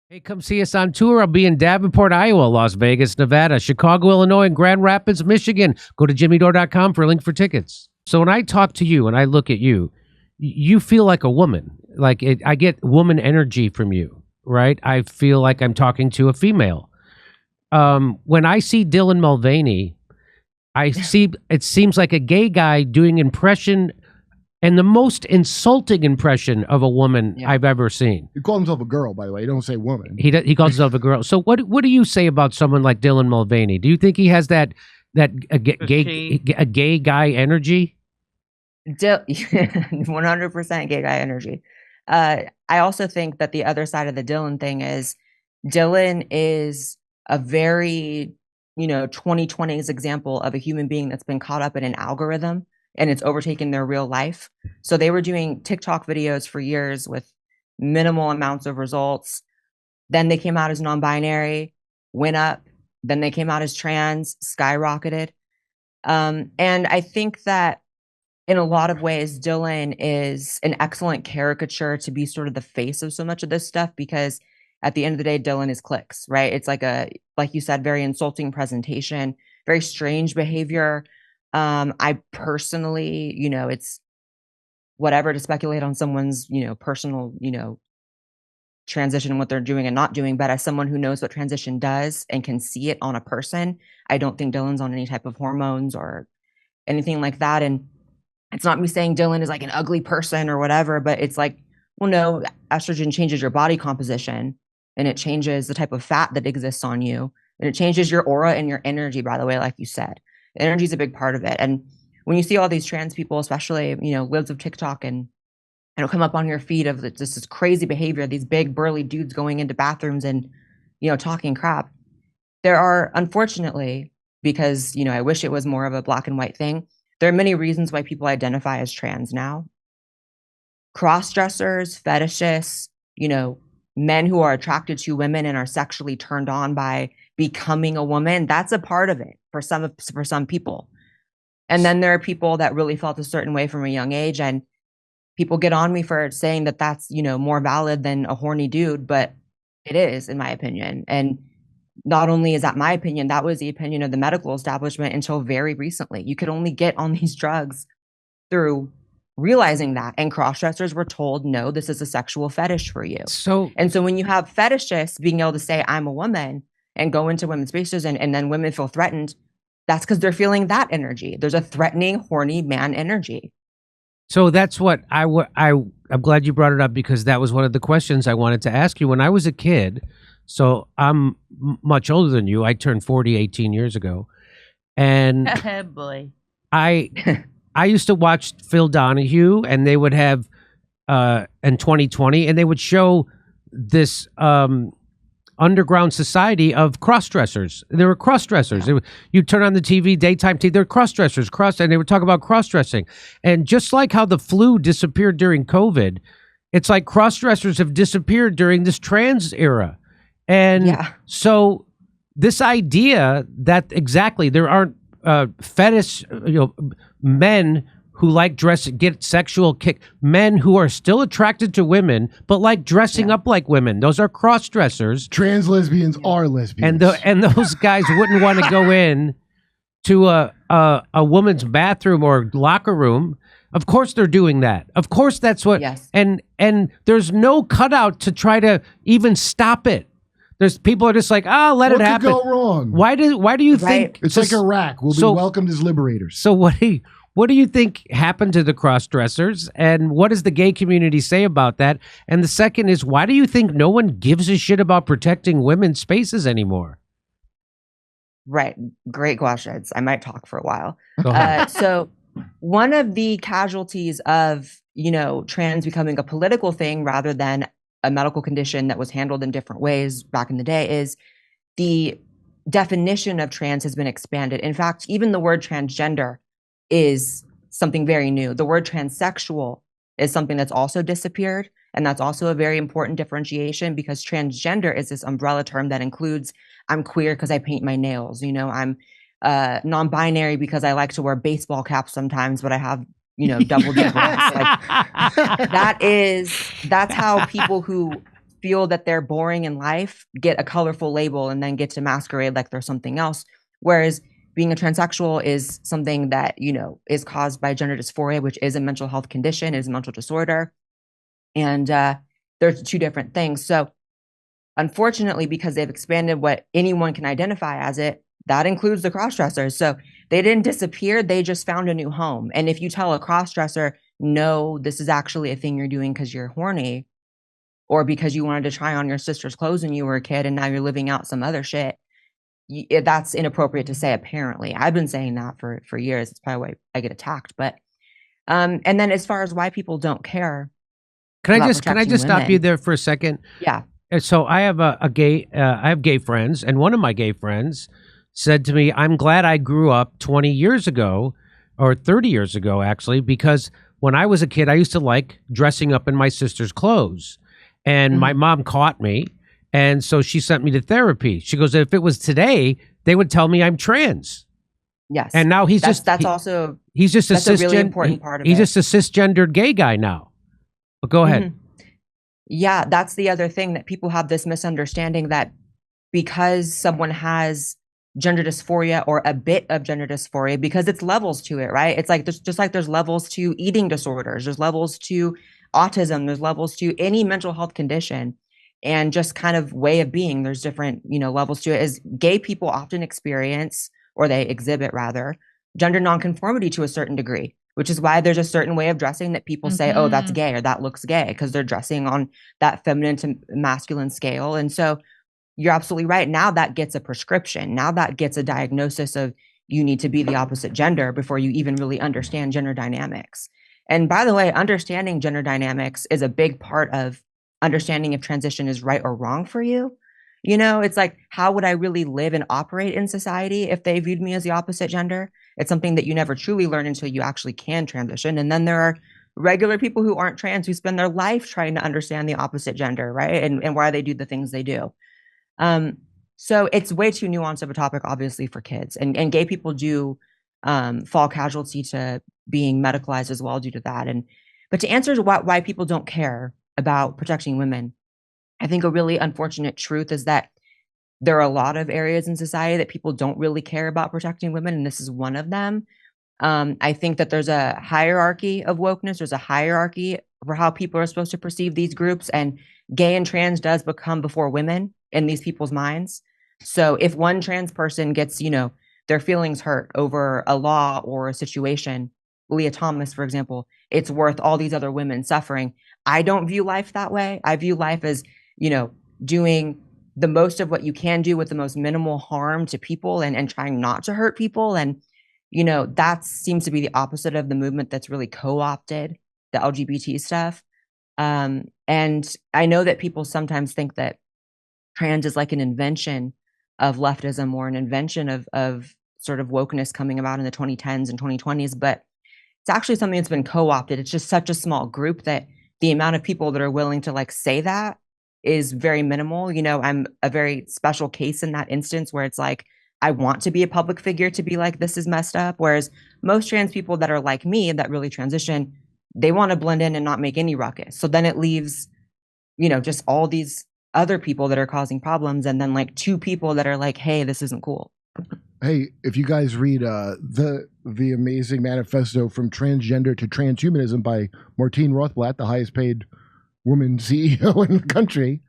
Hey, come see us on tour. I'll be in Davenport, Iowa, Las Vegas, Nevada, Chicago, Illinois, and Grand Rapids, Michigan. Go to jimmydore.com for a link for tickets. So when I talk to you and I look at you, you feel like a woman. I get woman energy from you, right? I feel like I'm talking to a female. When I see Dylan Mulvaney, it seems like a gay guy doing impression, and the most insulting impression of a woman I've ever seen. He calls himself a girl, by the way. He don't say woman. He calls himself a girl. So what do you say about someone like Dylan Mulvaney? Do you think he has a gay guy energy? 100% gay guy energy. I also think that the other side of the Dylan thing is Dylan is a very 2020s example of a human being that's been caught up in an algorithm and it's overtaken their real life. So they were doing TikTok videos for years with minimal amounts of results. Then they came out as non-binary, went up. Then they came out as trans, skyrocketed. And I think that in a lot of ways, Dylan is an excellent caricature to be sort of the face of so much of this stuff, because at the end of the day, Dylan is clicks, right? It's like you said, very insulting presentation, very strange behavior. I personally, it's whatever to speculate on someone's, personal, transition and what they're doing and not doing. But as someone who knows what transition does and can see it on a person, I don't think Dylan's on any type of hormones or anything like that. And it's not me saying Dylan is like an ugly person or whatever, but it's like, well, no, estrogen changes your body composition and it changes the type of fat that exists on you. And it changes your aura and your energy, by the way, like you said. Energy is a big part of it. And when you see all these trans people, especially, lives of TikTok, and it'll come up on your feed of just this crazy behavior, these big burly dudes going into bathrooms and, talking crap. There are, unfortunately, because, I wish it was more of a black and white thing, there are many reasons why people identify as trans now. Cross-dressers, fetishists, men who are attracted to women and are sexually turned on by becoming a woman, that's a part of it for some people. And then there are people that really felt a certain way from a young age, and people get on me for saying that that's, more valid than a horny dude, but it is, in my opinion. And not only is that my opinion, that was the opinion of the medical establishment until very recently. You could only get on these drugs through realizing that, and cross-dressers were told, no, this is a sexual fetish for you. So when you have fetishists being able to say, I'm a woman, and go into women's spaces, and then women feel threatened, that's because they're feeling that energy. There's a threatening, horny man energy. So that's what I'm glad you brought it up, because that was one of the questions I wanted to ask you when I was a kid. So I'm much older than you. I turned 40 18 years ago. And boy. I used to watch Phil Donahue, and they would have in 2020, and they would show this underground society of cross-dressers. There were cross-dressers. You'd turn on the TV, daytime TV, they're cross-dressers, and they would talk about cross-dressing. And just like how the flu disappeared during COVID, it's like cross-dressers have disappeared during this trans era. And so this idea that exactly there aren't fetish, men who like get sexual kick, men who are still attracted to women but like dressing up like women. Those are cross-dressers. Trans lesbians are lesbians, and those guys wouldn't want to go in to a woman's bathroom or locker room. Of course they're doing that. Of course that's what. Yes. And there's no cutout to try to even stop it. There's people are just like, let it happen. What could go wrong? Why do you think it's like Iraq? We'll be welcomed as liberators. So what do you think happened to the cross-dressers, and what does the gay community say about that? And the second is, why do you think no one gives a shit about protecting women's spaces anymore? Right. Great questions. I might talk for a while. Go ahead. So one of the casualties of, trans becoming a political thing rather than a medical condition that was handled in different ways back in the day is the definition of trans has been expanded. In fact, even the word transgender is something very new. The word transsexual is something that's also disappeared. And that's also a very important differentiation, because transgender is this umbrella term that includes, I'm queer because I paint my nails. I'm non-binary because I like to wear baseball caps sometimes, but I have, double D breasts. That's how people who feel that they're boring in life get a colorful label and then get to masquerade like they're something else. Whereas being a transsexual is something that, you know, is caused by gender dysphoria, which is a mental health condition, is a mental disorder. And there's two different things. So unfortunately, because they've expanded what anyone can identify as it, that includes the crossdressers. So they didn't disappear, they just found a new home. And if you tell a crossdresser, no, this is actually a thing you're doing because you're horny, or because you wanted to try on your sister's clothes when you were a kid and now you're living out some other shit, that's inappropriate to say, apparently. I've been saying that for years. It's probably why I get attacked. But and then as far as why people don't care, can I just stop you there for a second? Yeah. So I have I have gay friends, and one of my gay friends said to me, "I'm glad I grew up 20 years ago, or 30 years ago, actually, because when I was a kid, I used to like dressing up in my sister's clothes, and my mom caught me, and so she sent me to therapy. She goes, if it was today, they would tell me I'm trans." Yes. And now he's just a really important part of it. He's just a cisgendered gay guy now. But go ahead. Yeah, that's the other thing, that people have this misunderstanding that because someone has gender dysphoria or a bit of gender dysphoria, because it's levels to it, right? It's like there's levels to eating disorders, there's levels to autism, there's levels to any mental health condition, and just kind of way of being. There's different, you know, levels to it. As gay people often experience, or they exhibit rather, gender nonconformity to a certain degree, which is why there's a certain way of dressing that people say, oh, that's gay, or that looks gay, because they're dressing on that feminine to masculine scale. And so you're absolutely right. Now that gets a prescription. Now that gets a diagnosis of you need to be the opposite gender before you even really understand gender dynamics. And by the way, understanding gender dynamics is a big part of understanding if transition is right or wrong for you. You know, it's like, how would I really live and operate in society if they viewed me as the opposite gender? It's something that you never truly learn until you actually can transition. And then there are regular people who aren't trans who spend their life trying to understand the opposite gender, right? And why they do the things they do. So it's way too nuanced of a topic, obviously, for kids. And gay people do fall casualty to being medicalized as well due to that. But to answer why people don't care about protecting women, I think a really unfortunate truth is that there are a lot of areas in society that people don't really care about protecting women, and this is one of them. I think that there's a hierarchy of wokeness. There's a hierarchy for how people are supposed to perceive these groups, and gay and trans does become before women in these people's minds. So if one trans person gets, you know, their feelings hurt over a law or a situation, Lia Thomas, for example, it's worth all these other women suffering. I don't view life that way. I view life as, you know, doing the most of what you can do with the most minimal harm to people, and trying not to hurt people. And, you know, that seems to be the opposite of the movement that's really co-opted the LGBT stuff. And I know that people sometimes think that trans is like an invention of leftism, or an invention of sort of wokeness coming about in the 2010s and 2020s, but it's actually something that's been co-opted. It's just such a small group that the amount of people that are willing to like say that is very minimal. You know, I'm a very special case in that instance where it's like, I want to be a public figure to be like, this is messed up. Whereas most trans people that are like me, that really transition, they want to blend in and not make any ruckus. So then it leaves, you know, just all these other people that are causing problems, and then like two people that are like, hey, this isn't cool. Hey, if you guys read the amazing manifesto From Transgender to Transhumanism by Martine Rothblatt, the highest paid woman CEO in the country,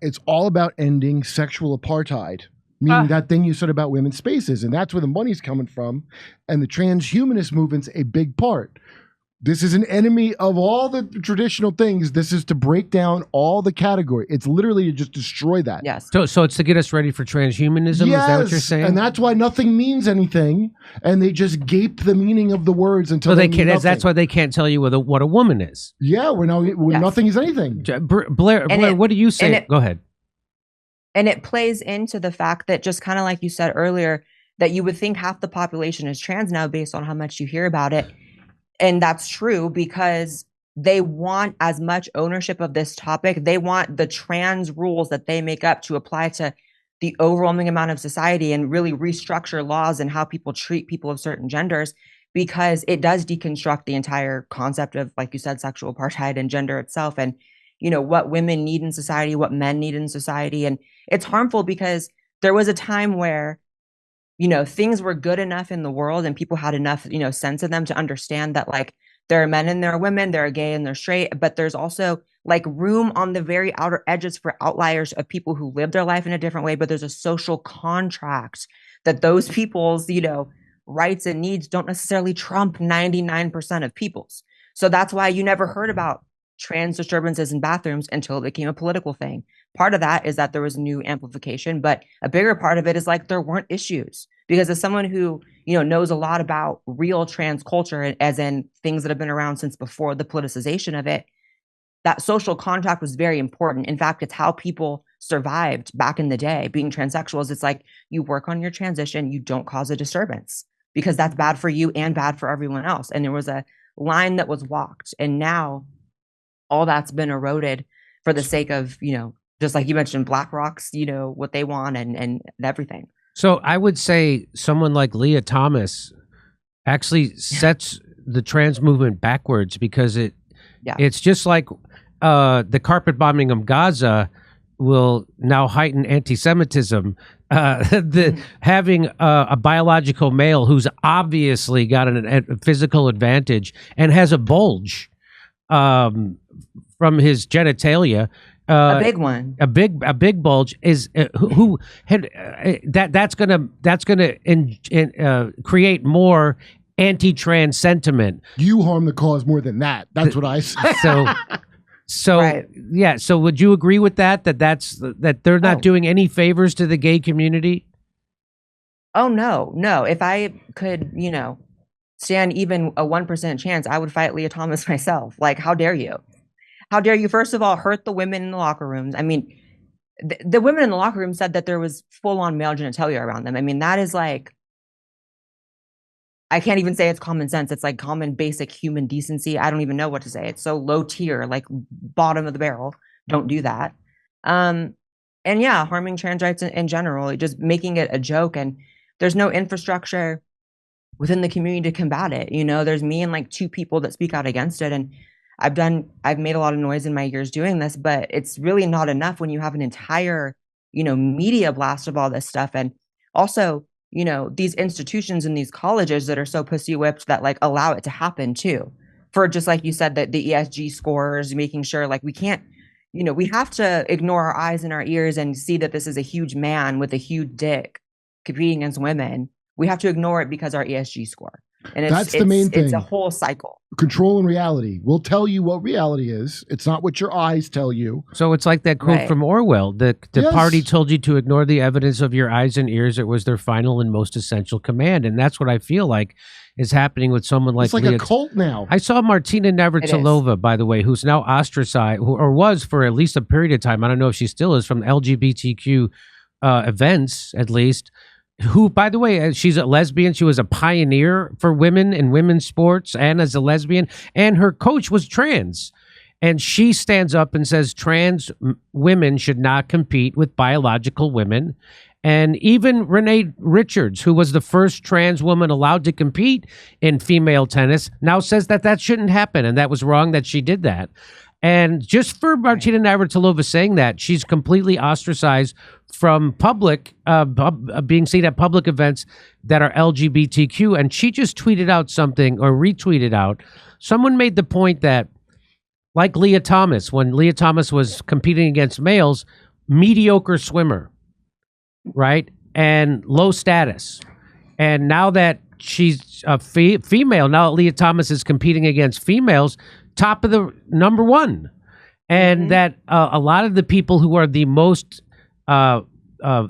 it's all about ending sexual apartheid, meaning that thing you said about women's spaces, and that's where the money's coming from. And the transhumanist movement's a big part. This is an enemy of all the traditional things. This is to break down all the category. It's literally to just destroy that. Yes. So it's to get us ready for transhumanism? Yes, is that what you're saying? And that's why nothing means anything, and they just gape the meaning of the words until they mean nothing. That's why they can't tell you what a woman is. Yeah, nothing is anything. Blaire, what do you say? Go ahead. And it plays into the fact that, just kind of like you said earlier, that you would think half the population is trans now based on how much you hear about it. And that's true, because they want as much ownership of this topic. They want the trans rules that they make up to apply to the overwhelming amount of society, and really restructure laws and how people treat people of certain genders, because it does deconstruct the entire concept of, like you said, sexual apartheid and gender itself. And what women need in society, what men need in society. And it's harmful because there was a time where, things were good enough in the world and people had enough, sense in them to understand that like there are men and there are women, there are gay and they're straight, but there's also like room on the very outer edges for outliers of people who live their life in a different way. But there's a social contract that those people's, rights and needs don't necessarily trump 99% of people's. So that's why you never heard about trans disturbances in bathrooms until it became a political thing. Part of that is that there was new amplification, but a bigger part of it is like there weren't issues. Because as someone who, knows a lot about real trans culture, as in things that have been around since before the politicization of it, that social contract was very important. In fact, it's how people survived back in the day being transsexuals. It's like you work on your transition, you don't cause a disturbance because that's bad for you and bad for everyone else. And there was a line that was walked. And now all that's been eroded for the sake of, just like you mentioned, BlackRock's, what they want and everything. So I would say someone like Lia Thomas actually sets the trans movement backwards because it's just like the carpet bombing of Gaza will now heighten anti-Semitism. Having a biological male who's obviously got a physical advantage and has a bulge from his genitalia. A big one, a big bulge is who had that's gonna create more anti-trans sentiment. You harm the cause more than that. That's what I say. So right. Yeah. So would you agree with that they're not doing any favors to the gay community? Oh no. If I could, stand even a 1% chance, I would fight Lia Thomas myself. Like, how dare you? How dare you, first of all, hurt the women in the locker rooms? I mean, the women in the locker room said that there was full-on male genitalia around them. I mean, that is like, I can't even say it's common sense. It's like common basic human decency. I don't even know what to say. It's so low tier, like bottom of the barrel. Don't do that. And yeah, harming trans rights in general, just making it a joke. And there's no infrastructure within the community to combat it. There's me and like 2 people that speak out against it. And I've made a lot of noise in my years doing this, but it's really not enough when you have an entire, media blast of all this stuff. And also, these institutions and these colleges that are so pussy whipped that like allow it to happen too. For just like you said, that the ESG scores, making sure like we can't, we have to ignore our eyes and our ears and see that this is a huge man with a huge dick competing against women. We have to ignore it because our ESG score. And that's the main thing. It's a whole cycle. Control and reality. We'll tell you what reality is. It's not what your eyes tell you. So it's like that quote from Orwell. The party told you to ignore the evidence of your eyes and ears. It was their final and most essential command. And that's what I feel like is happening with someone like It's like a cult now. I saw Martina Navratilova, by the way, who's now ostracized, or was for at least a period of time. I don't know if she still is, from LGBTQ events, at least. Who, by the way, she's a lesbian. She was a pioneer for women in women's sports and as a lesbian. And her coach was trans. And she stands up and says trans women should not compete with biological women. And even Renee Richards, who was the first trans woman allowed to compete in female tennis, now says that shouldn't happen. And that was wrong that she did that. And just for Martina Navratilova saying that, she's completely ostracized from public, being seen at public events that are LGBTQ. And she just tweeted out something, or retweeted out. Someone made the point that, like Lia Thomas, when Lia Thomas was competing against males, mediocre swimmer, right? And low status. And now that she's a female, now Lia Thomas is competing against females, top of the number one. And that a lot of the people who are the most, the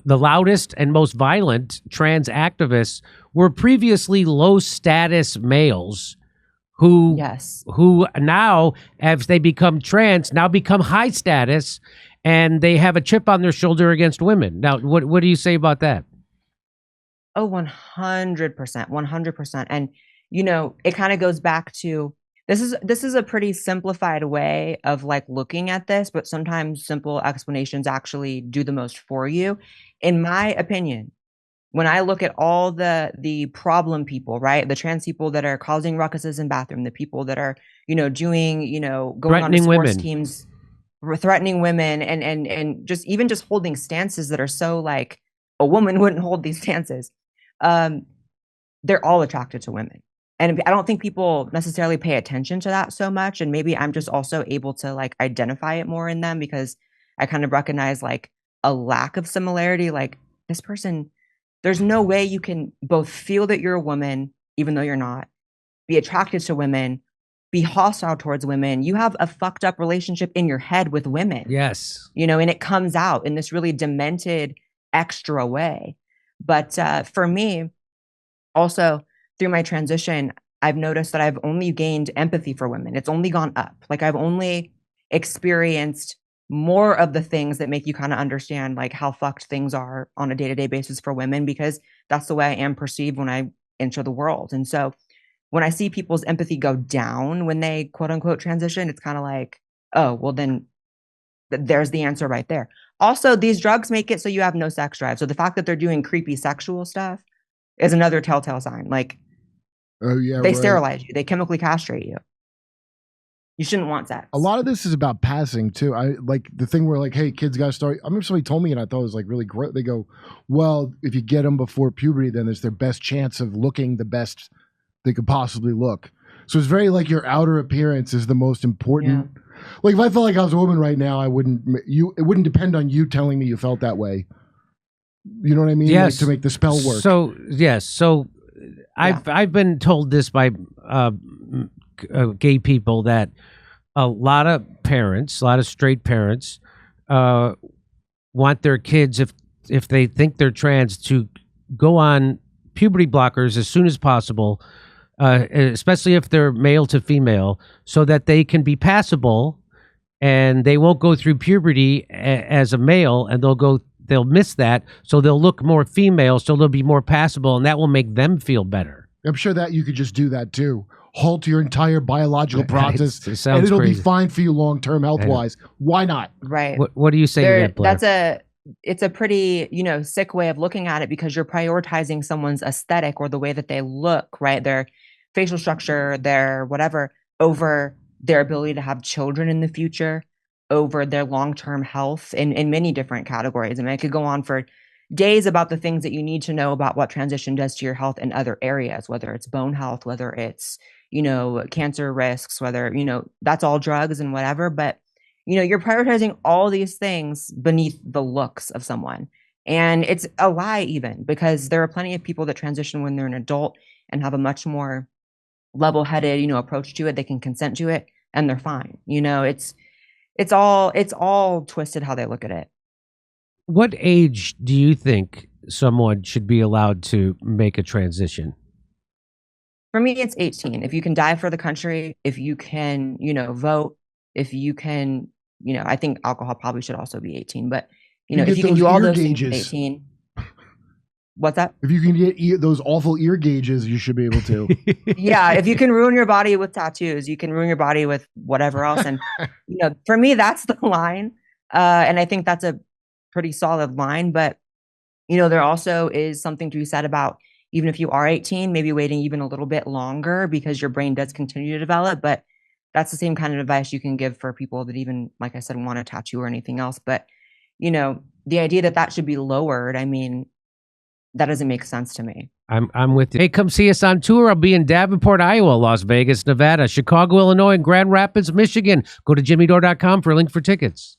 loudest and most violent trans activists were previously low status males who now, as they become trans, now become high status, and they have a chip on their shoulder against women. Now, what do you say about that? Oh, 100%, 100%. And, it kind of goes back to, this is a pretty simplified way of like looking at this, but sometimes simple explanations actually do the most for you. In my opinion, when I look at all the problem people, right? The trans people that are causing ruckuses in bathroom, the people that are, doing, going on to sports teams. threatening women and just even just holding stances that are so like a woman wouldn't hold these stances. They're all attracted to women. And I don't think people necessarily pay attention to that so much. And maybe I'm just also able to like identify it more in them because I kind of recognize like a lack of similarity. Like this person, there's no way you can both feel that you're a woman, even though you're not, be attracted to women, be hostile towards women. You have a fucked up relationship in your head with women. Yes. You know, and it comes out in this really demented, extra way. But for me, also, through my transition, I've noticed that I've only gained empathy for women. It's only gone up. Like I've only experienced more of the things that make you kind of understand like how fucked things are on a day-to-day basis for women, because that's the way I am perceived when I enter the world. And so when I see people's empathy go down when they quote unquote transition, it's kind of like, oh, well then there's the answer right there. Also, these drugs make it so you have no sex drive. So the fact that they're doing creepy sexual stuff is another telltale sign. Like, oh yeah, they sterilize you, they chemically castrate you. You shouldn't want sex. A lot of this is about passing too. I like the thing where like, hey, kids got to start. I remember somebody told me, and I thought it was like really great. They go, well, if you get them before puberty, then there's their best chance of looking the best they could possibly look. So it's very like your outer appearance is the most important. Yeah. Like if I felt like I was a woman right now, it wouldn't depend on you telling me you felt that way. You know what I mean? Yes. Like, to make the spell work. So yes. So I've been told this by gay people that a lot of parents, a lot of straight parents, want their kids, if they think they're trans, to go on puberty blockers as soon as possible, especially if they're male to female, so that they can be passable and they won't go through puberty as a male, and they'll miss that, so they'll look more female, so they'll be more passable, and that will make them feel better. I'm sure that you could just do that too. Halt your entire biological process, and it'll be fine for you long-term health-wise. Why not? Right. What do you say to that, Blaire? It's a pretty, sick way of looking at it, because you're prioritizing someone's aesthetic or the way that they look, right? Their facial structure, their whatever, over their ability to have children in the future, over their long-term health in many different categories. I mean, I could go on for days about the things that you need to know about what transition does to your health in other areas, whether it's bone health, whether it's, cancer risks, whether, that's all drugs and whatever. But, you're prioritizing all these things beneath the looks of someone. And it's a lie even, because there are plenty of people that transition when they're an adult and have a much more level-headed, approach to it. They can consent to it and they're fine. It's all twisted how they look at it. What age do you think someone should be allowed to make a transition? For me, it's 18. If you can die for the country, if you can, vote, if you can, I think alcohol probably should also be 18, but if you can do all those things at 18. What's that? If you can get those awful ear gauges, you should be able to. Yeah, if you can ruin your body with tattoos, you can ruin your body with whatever else. And for me, that's the line. And I think that's a pretty solid line. But there also is something to be said about, even if you are 18, maybe waiting even a little bit longer, because your brain does continue to develop. But that's the same kind of advice you can give for people that even, like I said, want a tattoo or anything else. But the idea that should be lowered, I mean, that doesn't make sense to me. I'm with you. Hey, come see us on tour. I'll be in Davenport, Iowa, Las Vegas, Nevada, Chicago, Illinois, and Grand Rapids, Michigan. Go to jimmydore.com for a link for tickets.